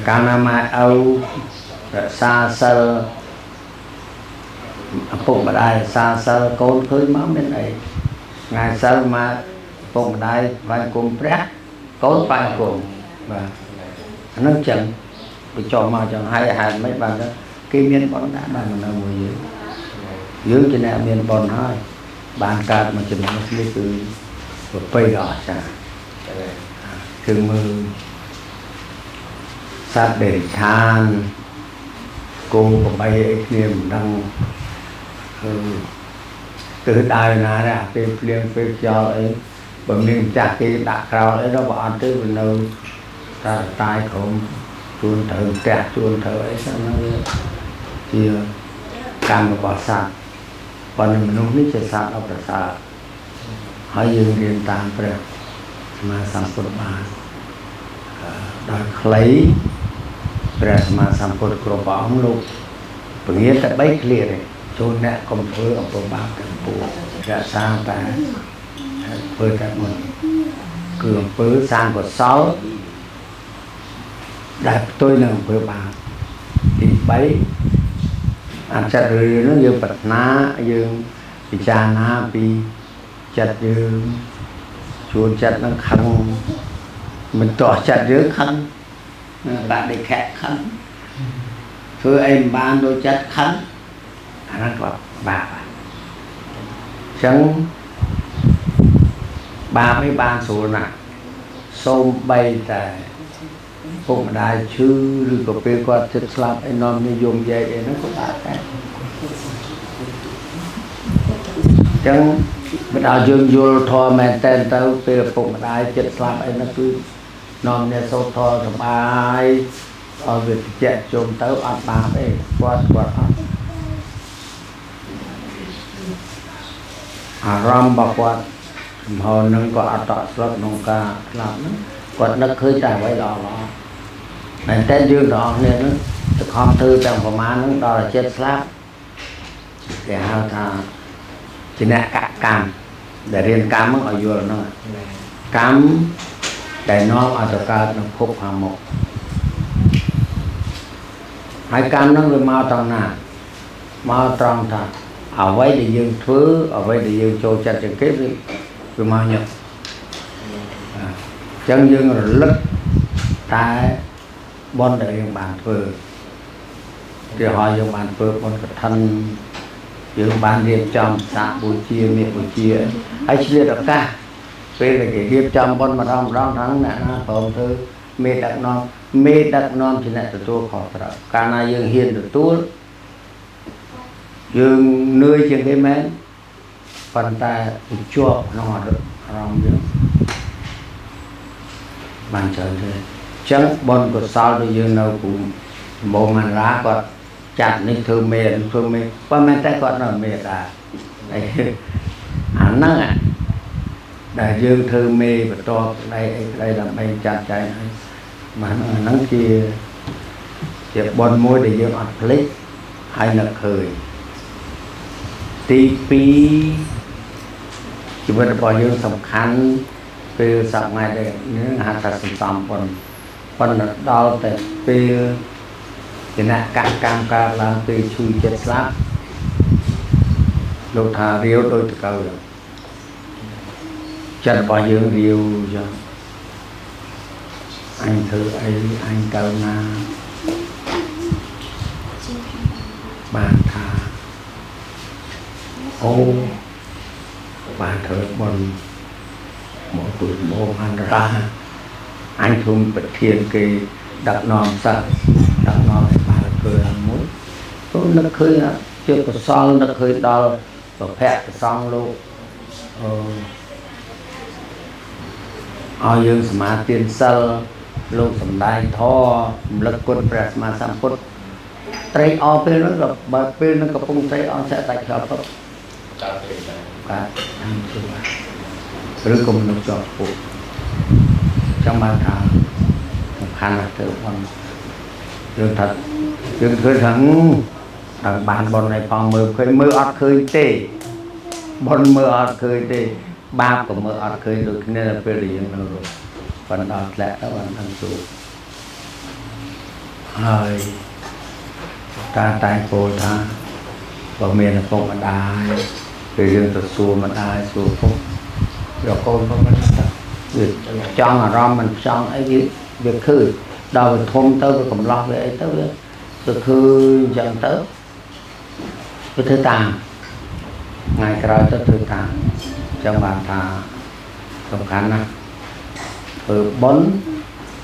កាលណាម៉ែឪរក្សាសិលឪពុកម្ដាយរក្សាសិលកូនឃើញមកមានអីថ្ងៃសិលមកឪពុកម្ដាយបាញ់គុំព្រះកូនបាញ់គុំបាទអានឹងចឹងបញ្ចុះមកចឹងហើយហេតុមិនបានគេមានបនដែរបាននៅមួយយើងជាអ្នកមានបនហើយបានកើតមកចំណុចនេះគឺប្រពៃដ៏អស្ចារ្យគឺមើលសត្វដេឆានគោ8អីគ្នាមិនដឹងគឺដើរណាដែរពេលភ្លៀងពេលខ្យល់អីបើមានម្ចាស់គេដាក់ក្រោលអីတော့បើអត់ទេវានៅតែតាយក្រុមជួនត្រូវផ្ទះជួនត្រូវអីហ្នឹងជាកម្មរបស់សត្វប៉ុន្តែមនុស្សនេះជាសត្វអប្រសើរហើយយើងរៀនតាមព្រះសម្មាសម្ពុទ្ធបានដល់ខ្លីព្រះសម្មាសម្ពុទ្ធគ្រប់ព្រះអង្គលោកពងាតែ3ឃ្លាទេចូលអ្នកកុំធ្វើអំពើបាបទាំងពួងរក្សាតែធ្វើតែមុនគឺអំពើសាងកុសលដែលផ្ទុយនឹងអំពើបាបទី3អចិត្តរឿងនោះយើងប្រាថ្នាយើងពិចារណាពីចិត្តយើងជួនចិត្តនឹងខឹងមិនតោះចិត្តយើងខឹងដាក់ដេកខែខឹងធ្វើអីមិនបានដូចចិត្តខឹងអាហ្នឹងក៏បាបហើយអញ្ចឹងបាបឯងបានស្រួលណាស់សូម្បីតែពុកម្ដាយឈឺឬក៏ពេលគាត់ជិតស្លាប់អីនាំនិយមយែកអីហ្នឹងក៏បាបដែរអញ្ចឹងបើដល់យើងយល់ធម៌មែនតើទៅពេលពុកម្ដាយជិតស្លាប់អីហ្នឹងគឺនាំអ្នកសូត្រធម៌សប្បាយឲ្យវាតិចជុំទៅអត់បាបអីគាត់អត់អារម្មណ៍របស់គាត់ចំហនឹងក៏អត់តក់ស្លុតក្នុងការស្លាប់ហ្នឹងគាត់នឹកឃើញតែអ្វីល្អល្អតែតែយើងទាំងអស់គ្នាហ្នឹងទៅខំធ្វើទាំងប្រមាណហ្នឹងដល់តែចិត្តស្លាប់គេហៅថាជាអ្នកកកម្មដែលរៀនកម្មហ្នឹងឲ្យយល់ហ្នឹងកម្មដែលនាំឲ្យទៅកើតនៅភពខាងមុខហើយកម្មហ្នឹងវាមកត្រង់ណាមកត្រង់ថាអ្វីដែលយើងធ្វើអ្វីដែលយើងចូលចិត្តជាងគេវាមកញឹកអញ្ចឹងយើងរលឹកតែបុណ្យដែលយើងបានធ្វើគេហៅយើងបានធ្វើបុណ្យកឋិនយើងបានរៀបចំសាបូជាមេបូជាហើយឆ្លៀតឱកាសពេលដែលគេរៀបចំបុណ្យម្ដងហ្នឹងអ្នកណាព្រមធ្វើមេដឹកនាំជាអ្នកទទួលខុសត្រូវកាលណាយើងហ៊ានទទួលយើងនឿយជាងគេមែនប៉ុន្តែជាប់ក្នុងអារម្មណ៍យើងបានច្រើនទេអញ្ចឹងបុណ្យកុសលដែលយើងនៅគុំដំបូងមហារាគាត់ចាត់នេះធ្វើមេធ្វើមេប៉ុន្តែតែគាត់នៅមេដែរអាហ្នឹងដែលយើងធ្វើមេបន្ទាប់ដៃអីក្ដីដើម្បីចាត់ចែងឲ្យបានអាហ្នឹងជាបុណ្យមួយដែលយើងអត់ភ្លេចហើយនឹកឃើញទី2ជីវិតរបស់យើងសំខាន់ពេលសប្តាហ៍ដែលនេះហៅថាសន្សំបុណ្យប៉ុន្តែដល់តែពេលគណៈកម្មកើតឡើងពេលឈឺចិត្តស្លាប់លោកថារាវដូចតកៅចិត្តរបស់យើងរាវចឹងអញធ្វើអីអញទៅណាបានថាអូបានធ្វើបុណ្យមកទូលមកអន្តរាអញធំប្រធានគេដឹកនាំសត្វដឹកនាំឲ្យបានធ្វើមួយទៅនឹកឃើញជាកុសលនឹកឃើញដល់ប្រភពប្រសងលោកឲ្យយើងសមាទិសិលលោកសំដែងធម៌រំលឹកគុណព្រះសម្មាសម្ពុទ្ធត្រេកអរពេលនោះក៏បើពេលនឹងកំពុងត្រេកអរចាក់តែខ្យល់ទៅកើតពេលដែរកើតតាមជួឬក៏មនុស្សជាប់ពុកចាំបានថាសំខាន់ណាស់ទៅបងយើងថាយើងឃើញថាដល់បានបនឲ្យផងមើលឃើញមើលអត់ឃើញទេបនមើលអត់ឃើញទេបាបក៏មើលអត់ឃើញដូចគ្នាដល់ពេលដែលយើងនៅប៉ុន្តែដល់ធ្លាក់ទៅបានដឹងទូ hơi ta tay cô ta và miền là phong mà đai về riêng từ xua mà đai xua phong rồi cô có cái việc cho là rom mình cho ấy việc khử đầu thôn tới cái cầm lo về tới việc khử dần tới cái thứ tàng ngày cái đó tới thứ tàng trong bàn thà trong khán năng ở bốn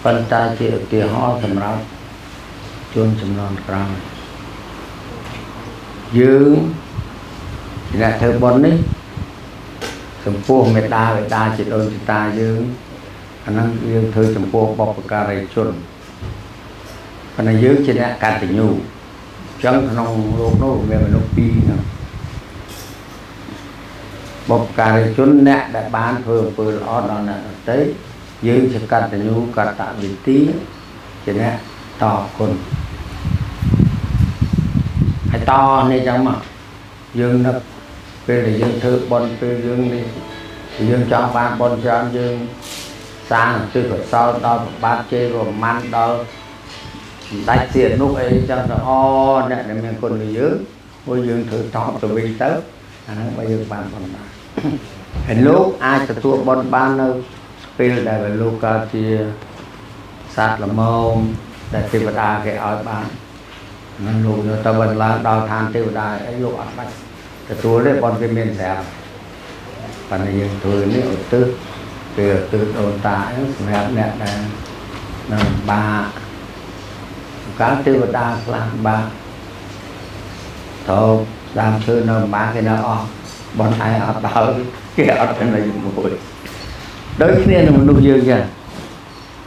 phần ta chỉ ở kia ho thầm rau chôn chầm non cào dương là thơ bốn đấy sầm pua mệt đa chỉ đôi ta dương anh năng dương thơ sầm pua bọc cà rây chôn phần này dương chỉ là cà tỉnh nhủ chẳng nông lúa nô về mình nô pi nữa bọc cà rây chôn nè đại bán phơi ở đó là tới dương chỉ cà tỉnh nhủ cà tạ vị tí chỉ nè to con hay to này chẳng mà dương nó về là dương thơ bon về dương đi dương cho ban bon cho dương sang từ khỏi sau đó ban chê rồi man đó đại diện lúc ấy cho nó o nè để mình còn người dưới bây dương thử to từ bên tới bây giờ ban bon hình lúc ai từ tua bon ban đâu về đại về lúc chia sát là mông đại tiêu đa cái ở ban nên lúc cho ta vẫn là đào than tiêu đa ấy lúc ăn bánh cái tua đấy bon cái miền xẻo và này dương thử nếu từ đồn tại mẹ nè là bà cá tiêu đa làm bà thô làm thư nó bà cái nó bọn ai ở đó cái ở trên này mùi đối với nên là một nuôi dương kìa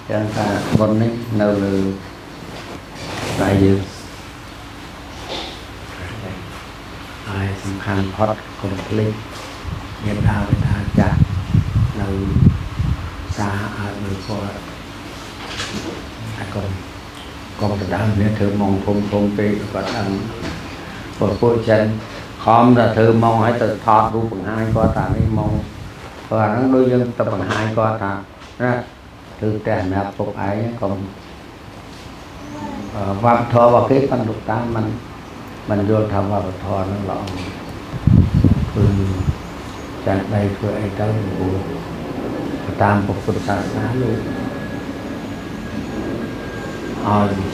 cho nên ta bọn ấy nâu lư đại dương ai sẵn khăn hot complete nghiệp đào với đào chạc nâu xa ở người cô còn cái đám này thử mong phông phê có đám của cô chân không là thử mong hãy tự thọt rú bằng hai có ta đi mong và nó đôi dân tập bằng hai có ta thử trẻ mẹ phục ấy còn vạm thọ vào cái phần lục ta mình vô thầm vào thọ nó lọ phương chẳng đây thôi ấy tới tam phục phật sản xá luôn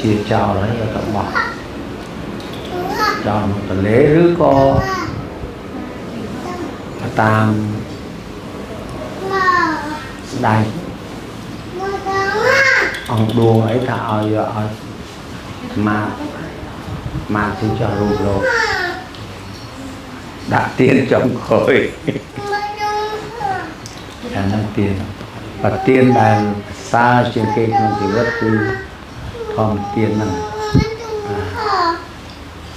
chia cho lấy ở tập bọc cho một tờ lễ rứa co tam đây ông đua ấy thà mà xin cho luôn rồi đã tiền trong khối là tiền và tiền là xa trên cây không chỉ rất là thòm tiền năng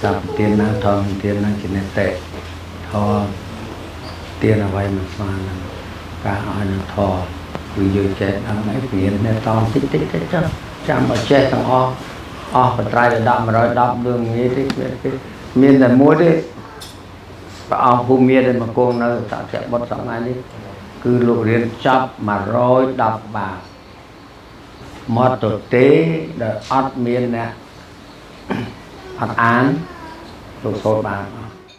tập tiền năng thòm tiền năng chỉ nên tệ thò tiền là vậy mà pha năng cả ai năng thò vì giờ chết ăn mấy tiền nên to tích chắc chẳng mà chết thằng và trai là đậm mà rồi đậm đường như thế miền là muối đấy và khu miền đây mà cô nó tạo sẽ bắt sống ai đi cứ lục liên chấp mà rồi đập vào một tổ tế để ớt miền nè ớt án lục số bàn